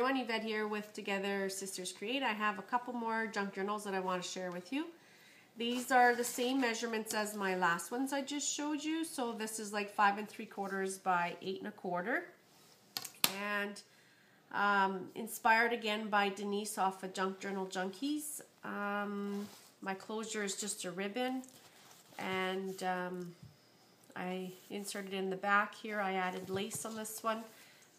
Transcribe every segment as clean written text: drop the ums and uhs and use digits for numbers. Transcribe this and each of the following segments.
everyone, Yvette here with Together Sisters Create. I have a couple more junk journals that I want to share with you. These are the same measurements as my last ones I just showed you. So this is like 5 3/4 by 8 1/4. And inspired again by Denise off of Junk Journal Junkies. My closure is just a ribbon, and I inserted in the back here. I added lace on this one.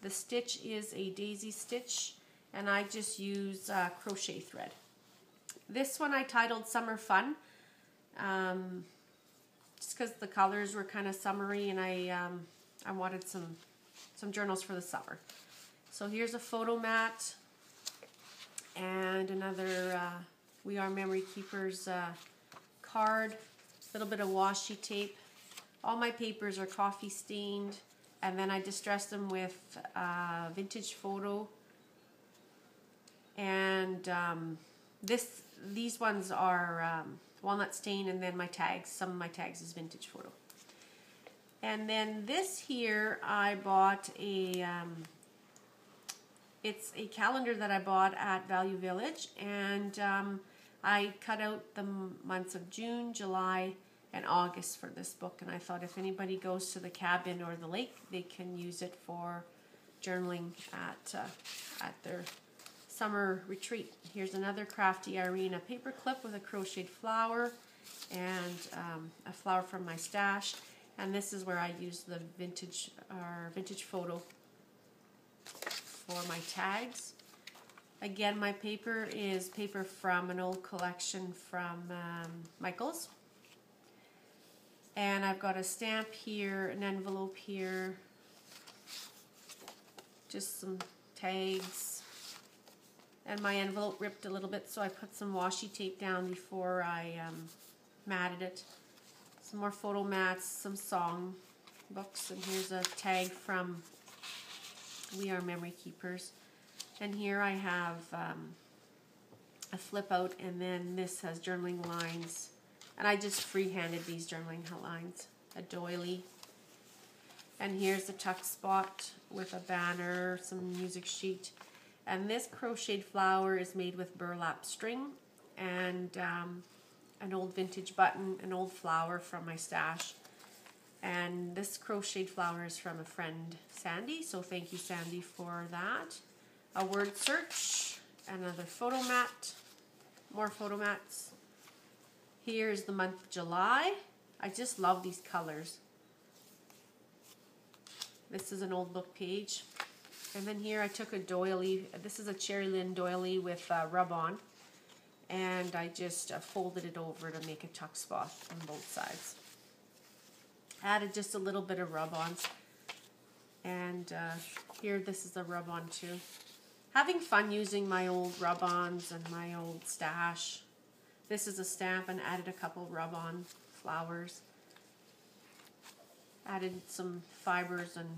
The stitch is a daisy stitch, and I just use crochet thread. This one I titled Summer Fun, just because the colors were kind of summery, and I wanted some journals for the summer. So here's a photo mat and another We Are Memory Keepers card, a little bit of washi tape. All my papers are coffee stained, and then I distressed them with vintage photo. And these ones are walnut stain, and then my tags. Some of my tags is vintage photo. And then this here, I bought it's a calendar that I bought at Value Village, and I cut out the months of June, July, and August for this book, and I thought if anybody goes to the cabin or the lake, they can use it for journaling at their summer retreat. Here's another Crafty Irene paper clip with a crocheted flower and a flower from my stash, and this is where I use the vintage photo for my tags. Again, my paper is paper from an old collection from Michael's. And I've got a stamp here, an envelope here, just some tags. And my envelope ripped a little bit, so I put some washi tape down before I matted it. Some more photo mats, some song books, and here's a tag from We Are Memory Keepers. And here I have a flip out, and then this has journaling lines. And I just freehanded these journaling lines, a doily. And here's a tuck spot with a banner, some music sheet. And this crocheted flower is made with burlap string and an old vintage button, an old flower from my stash. And this crocheted flower is from a friend, Sandy, so thank you, Sandy, for that. A word search, another photo mat, more photo mats. Here's the month of July. I just love these colors. This is an old book page. And then here I took a doily. This is a cherry linen doily with rub-on. And I just folded it over to make a tuck spot on both sides. Added just a little bit of rub-ons. And here, this is a rub-on too. Having fun using my old rub-ons and my old stash. This is a stamp, and added a couple rub-on flowers. Added some fibers and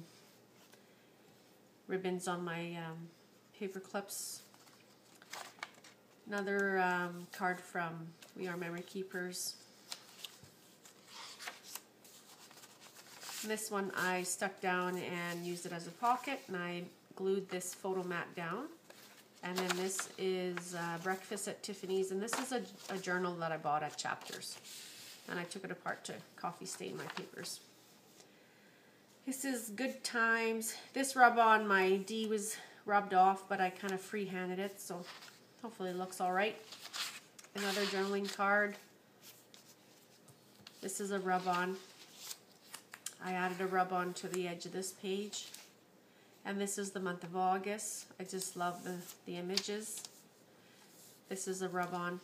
ribbons on my paper clips. Another card from We Are Memory Keepers. This one I stuck down and used it as a pocket, and I glued this photo mat down. And then this is Breakfast at Tiffany's, and this is a journal that I bought at Chapters. And I took it apart to coffee stain my papers. This is Good Times. This rub-on, my D was rubbed off, but I kind of freehanded it, so hopefully it looks all right. Another journaling card. This is a rub-on. I added a rub-on to the edge of this page. And this is the month of August. I just love the images. This is a rub-on.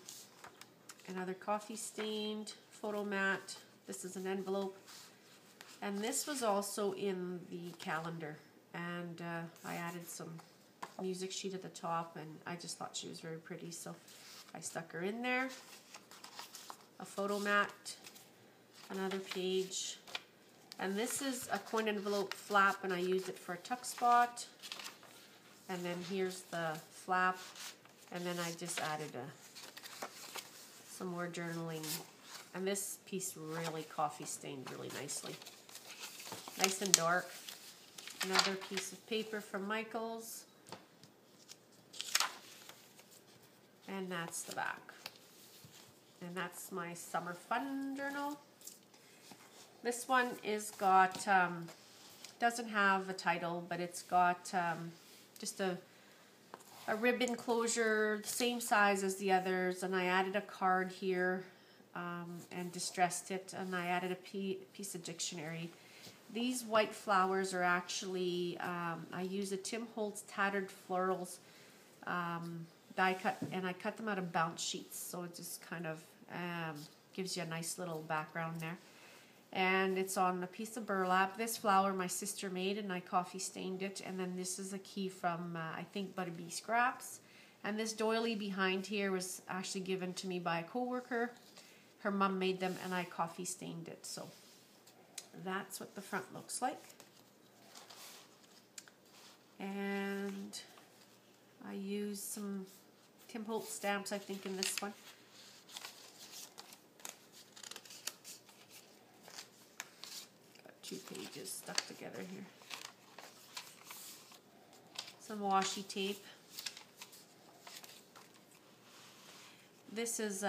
Another coffee stained photo mat. This is an envelope. And this was also in the calendar. And I added some music sheet at the top, and I just thought she was very pretty, so I stuck her in there. A photo mat. Another page. And this is a coin envelope flap, and I used it for a tuck spot. And then here's the flap, and then I just added some more journaling. And this piece really coffee stained really nicely. Nice and dark. Another piece of paper from Michael's. And that's the back. And that's my summer fun journal. This one is got, doesn't have a title, but it's got just a ribbon closure, the same size as the others, and I added a card here and distressed it, and I added a piece of dictionary. These white flowers are actually, I use a Tim Holtz Tattered Florals die cut, and I cut them out of bounce sheets, so it just kind of gives you a nice little background there. And it's on a piece of burlap. This flower my sister made, and I coffee stained it. And then this is a key from, I think, Butterbee Scraps. And this doily behind here was actually given to me by a coworker. Her mom made them, and I coffee stained it. So that's what the front looks like. And I used some Tim Holtz stamps, I think, in this one. Got 2 pages stuck together here. Some washi tape. This is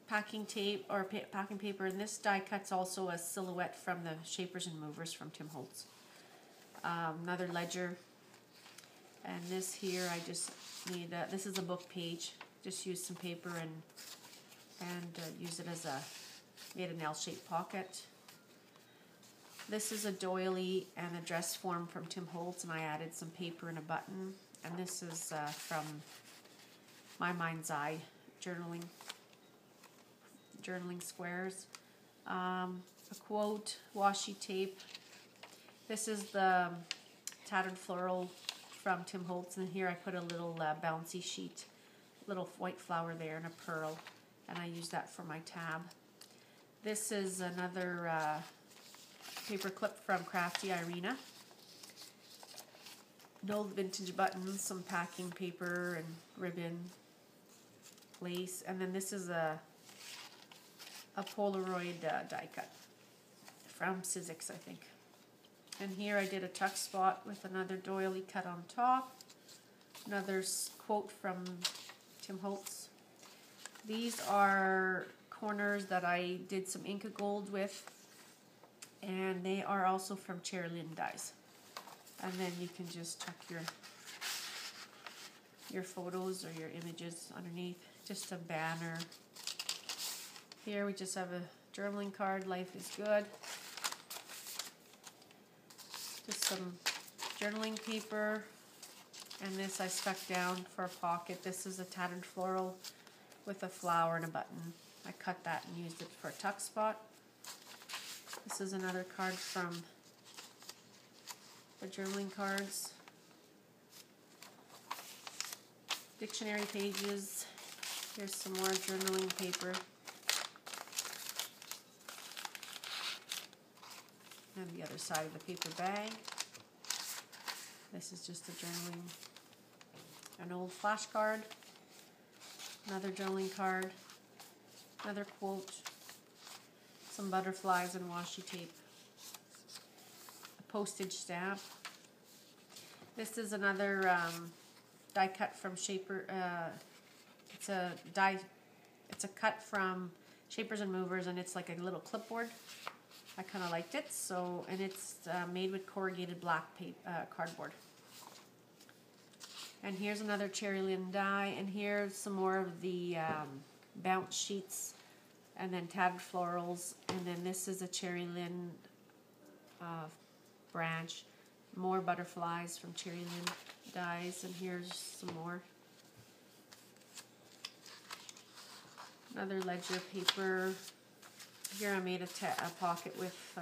packing tape or packing paper, and this die cut's also a silhouette from the Shapers and Movers from Tim Holtz. Another ledger. And this here, I just need, this is a book page. Just use some paper and use it as made an L-shaped pocket. This is a doily and a dress form from Tim Holtz, and I added some paper and a button. And this is from My Mind's Eye journaling squares. A quote, washi tape. This is the Tattered Floral from Tim Holtz, and here I put a little bouncy sheet, little white flower there and a pearl, and I use that for my tab. This is another paper clip from Crafty Irina. No vintage buttons, some packing paper and ribbon, lace, and then this is a Polaroid die cut from Sizzix, I think. And here I did a tuck spot with another doily cut on top. Another quote from Tim Holtz. These are corners that I did some Inca Gold with, and they are also from Cherry Lynn dies. And then you can just tuck your photos or your images underneath. Just a banner. Here we just have a journaling card, Life is Good. Just some journaling paper, and this I stuck down for a pocket. This is a tattered floral with a flower and a button. I cut that and used it for a tuck spot. This is another card from the journaling cards. Dictionary pages. Here's some more journaling paper. And the other side of the paper bag. This is just a journaling, an old flashcard. Another journaling card. Another quote. Some butterflies and washi tape. A postage stamp. This is another die cut from Shaper. It's a cut from Shapers and Movers, and it's like a little clipboard. I kind of liked it, so, and it's made with corrugated black cardboard. And here's another Cherry Lynn die, and here's some more of the bounce sheets, and then tattered florals, and then this is a Cherry Lynn branch, more butterflies from Cherry Lynn dies, and here's some more. Another ledger paper. Here I made a pocket with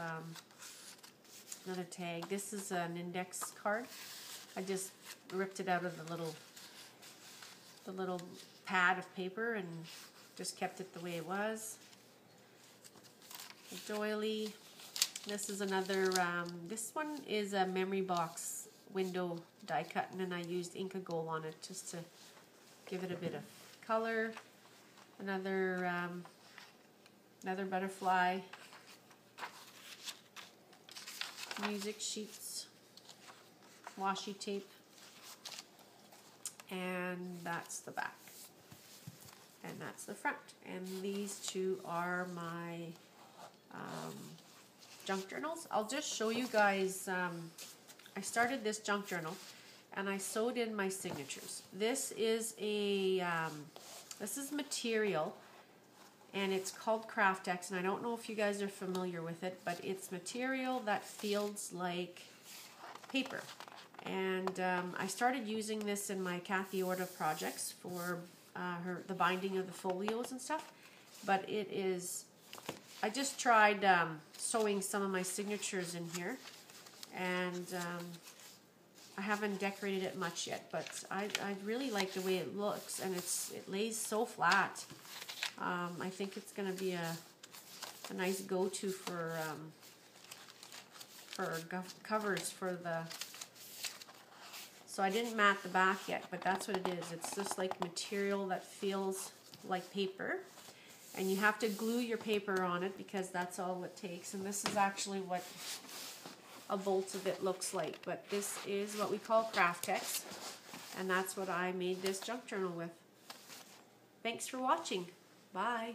another tag. This is an index card. I just ripped it out of the little pad of paper and just kept it the way it was. A doily. This is another, this one is a memory box window die cut, and then I used Inca Gold on it just to give it a bit of color. Another butterfly. Music sheets. Washi tape. And that's the back. And that's the front. And these two are my junk journals. I'll just show you guys, I started this junk journal and I sewed in my signatures. This is a, this is material and it's called Craftex, and I don't know if you guys are familiar with it, but it's material that feels like paper. And I started using this in my Kathy Orta projects for the binding of the folios and stuff, but it is, I just tried sewing some of my signatures in here, and I haven't decorated it much yet, but I really like the way it looks, and it lays so flat. I think it's going to be a nice go-to for covers for the. So I didn't mat the back yet, but that's what it is. It's just like material that feels like paper, and you have to glue your paper on it because that's all it takes. And this is actually what a bolt of it looks like, but this is what we call Craftex, and that's what I made this junk journal with. Thanks for watching. Bye.